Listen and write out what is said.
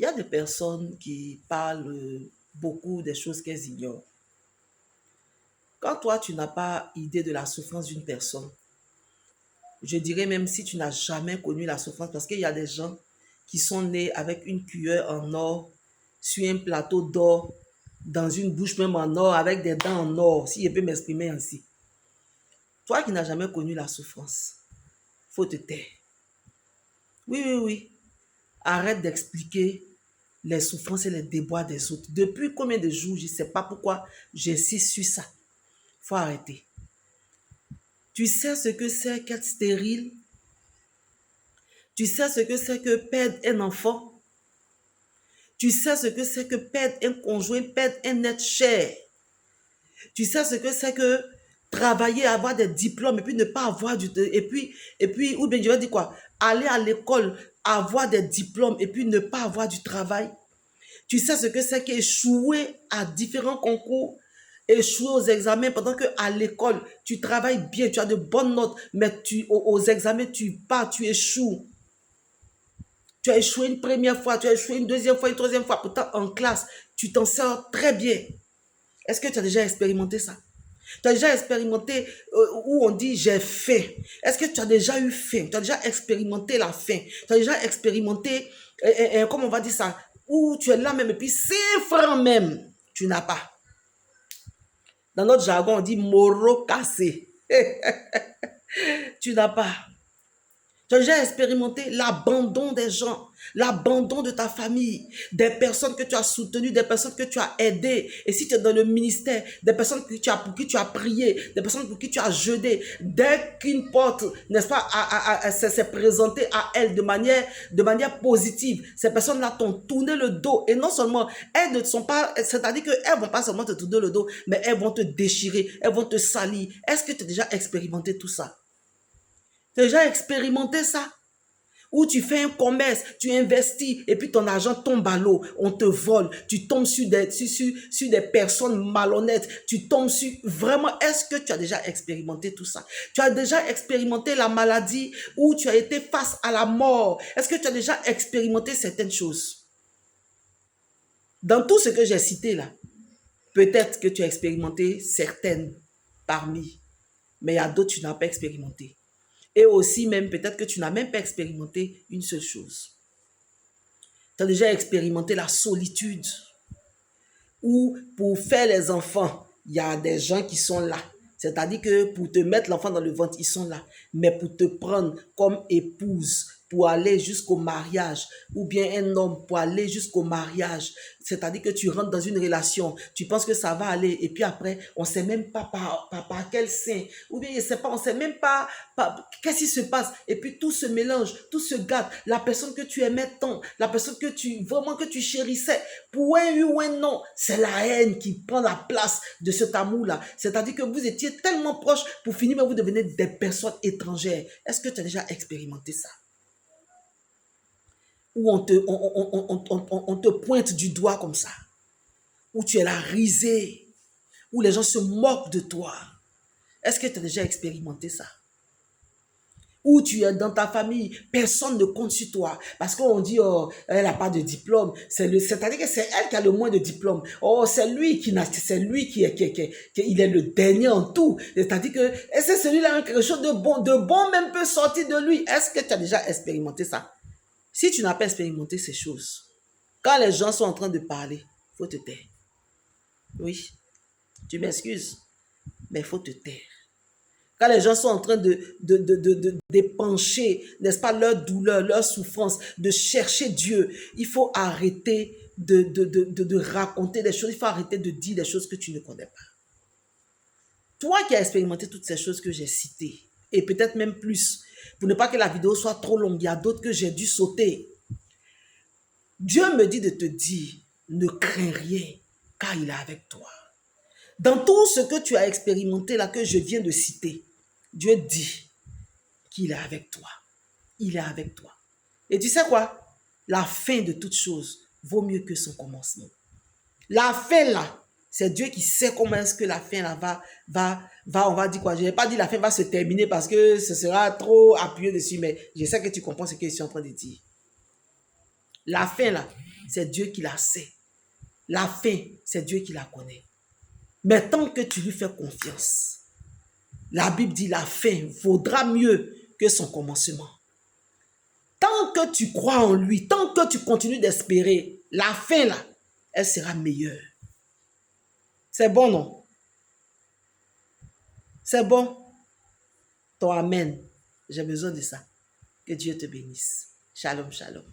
Il y a des personnes qui parlent beaucoup des choses qu'elles ignorent. Quand toi, tu n'as pas idée de la souffrance d'une personne, je dirais même si tu n'as jamais connu la souffrance, parce qu'il y a des gens qui sont nés avec une cuillère en or, sur un plateau d'or, dans une bouche même en or, avec des dents en or, si je peux m'exprimer ainsi. Toi qui n'as jamais connu la souffrance, faut te taire. Oui, oui, oui. Arrête d'expliquer les souffrances et les déboires des autres. Depuis combien de jours, je ne sais pas pourquoi j'insiste sur ça. Il faut arrêter. Tu sais ce que c'est qu'être stérile? Tu sais ce que c'est que perdre un enfant? Tu sais ce que c'est que perdre un conjoint, perdre un être cher? Tu sais ce que c'est que travailler, avoir des diplômes et puis ne pas avoir du... ou bien je vais dire quoi? Aller à l'école, avoir des diplômes et puis ne pas avoir du travail. Tu sais ce que c'est qu'échouer à différents concours, échouer aux examens pendant qu'à l'école, tu travailles bien, tu as de bonnes notes, mais aux examens, tu pars, tu échoues. Tu as échoué une première fois, tu as échoué une deuxième fois, une troisième fois. Pourtant, en classe, tu t'en sors très bien. Est-ce que tu as déjà expérimenté ça? Tu as déjà expérimenté où on dit j'ai faim. Est-ce que tu as déjà eu faim? Tu as déjà expérimenté la faim? Tu as déjà expérimenté, comment on va dire ça? Où tu es là même et puis 5 francs même, tu n'as pas. Dans notre jargon, on dit moro cassé. Tu n'as pas. Tu as déjà expérimenté l'abandon des gens, l'abandon de ta famille, des personnes que tu as soutenues, des personnes que tu as aidées. Et si tu es dans le ministère, des personnes pour qui tu as prié, des personnes pour qui tu as jeûné. Dès qu'une porte, n'est-ce pas, s'est présentée à elles de manière positive, ces personnes-là t'ont tourné le dos. Et non seulement, elles ne sont pas, c'est-à-dire qu'elles ne vont pas seulement te tourner le dos, mais elles vont te déchirer, elles vont te salir. Est-ce que tu as déjà expérimenté tout ça? Tu as déjà expérimenté ça? Où tu fais un commerce, tu investis et puis ton argent tombe à l'eau, on te vole, tu tombes sur des personnes malhonnêtes, tu tombes sur... Vraiment, est-ce que tu as déjà expérimenté tout ça? Tu as déjà expérimenté la maladie où tu as été face à la mort? Est-ce que tu as déjà expérimenté certaines choses? Dans tout ce que j'ai cité là, peut-être que tu as expérimenté certaines parmi, mais il y a d'autres que tu n'as pas expérimenté. Et aussi même, peut-être que tu n'as même pas expérimenté une seule chose. Tu as déjà expérimenté la solitude. Ou pour faire les enfants, il y a des gens qui sont là. C'est-à-dire que pour te mettre l'enfant dans le ventre, ils sont là. Mais pour te prendre comme épouse, pour aller jusqu'au mariage, ou bien un homme pour aller jusqu'au mariage, c'est-à-dire que tu rentres dans une relation, tu penses que ça va aller, et puis après, on ne sait même pas par quel sein, ou bien je ne sais pas, on ne sait même pas qu'est-ce qui se passe, et puis tout se mélange, tout se gâte, la personne que tu aimais tant, la personne que tu chérissais, pour un oui ou un non, c'est la haine qui prend la place de cet amour-là, c'est-à-dire que vous étiez tellement proches, pour finir, mais vous devenez des personnes étrangères. Est-ce que tu as déjà expérimenté ça? Où on te pointe du doigt comme ça, où tu es là risé, où les gens se moquent de toi. Est-ce que tu as déjà expérimenté ça? Où tu es dans ta famille, personne ne compte sur toi. Parce qu'on dit, oh, elle n'a pas de diplôme. C'est-à-dire que c'est elle qui a le moins de diplôme. Oh, c'est lui qui il est le dernier en tout. C'est-à-dire que c'est celui-là, quelque chose de bon même peut sortir de lui. Est-ce que tu as déjà expérimenté ça? Si tu n'as pas expérimenté ces choses, quand les gens sont en train de parler, il faut te taire. Oui, tu m'excuses, mais il faut te taire. Quand les gens sont en train d'épancher, n'est-ce pas, leur douleur, leur souffrance, de chercher Dieu, il faut arrêter de raconter des choses, il faut arrêter de dire des choses que tu ne connais pas. Toi qui as expérimenté toutes ces choses que j'ai citées, et peut-être même plus, pour ne pas que la vidéo soit trop longue, il y a d'autres que j'ai dû sauter. Dieu me dit de te dire, ne crains rien, car il est avec toi. Dans tout ce que tu as expérimenté là, que je viens de citer, Dieu dit qu'il est avec toi. Il est avec toi. Et tu sais quoi? La fin de toute chose vaut mieux que son commencement. La fin là, c'est Dieu qui sait comment est-ce que la fin là on va dire quoi? Je n'ai pas dit la fin va se terminer parce que ce sera trop appuyé dessus, mais je sais que tu comprends ce que je suis en train de dire. La fin, là, c'est Dieu qui la sait. La fin, c'est Dieu qui la connaît. Mais tant que tu lui fais confiance, la Bible dit la fin vaudra mieux que son commencement. Tant que tu crois en lui, tant que tu continues d'espérer, la fin, là, elle sera meilleure. C'est bon, non? C'est bon? Ton amen. J'ai besoin de ça. Que Dieu te bénisse. Shalom, shalom.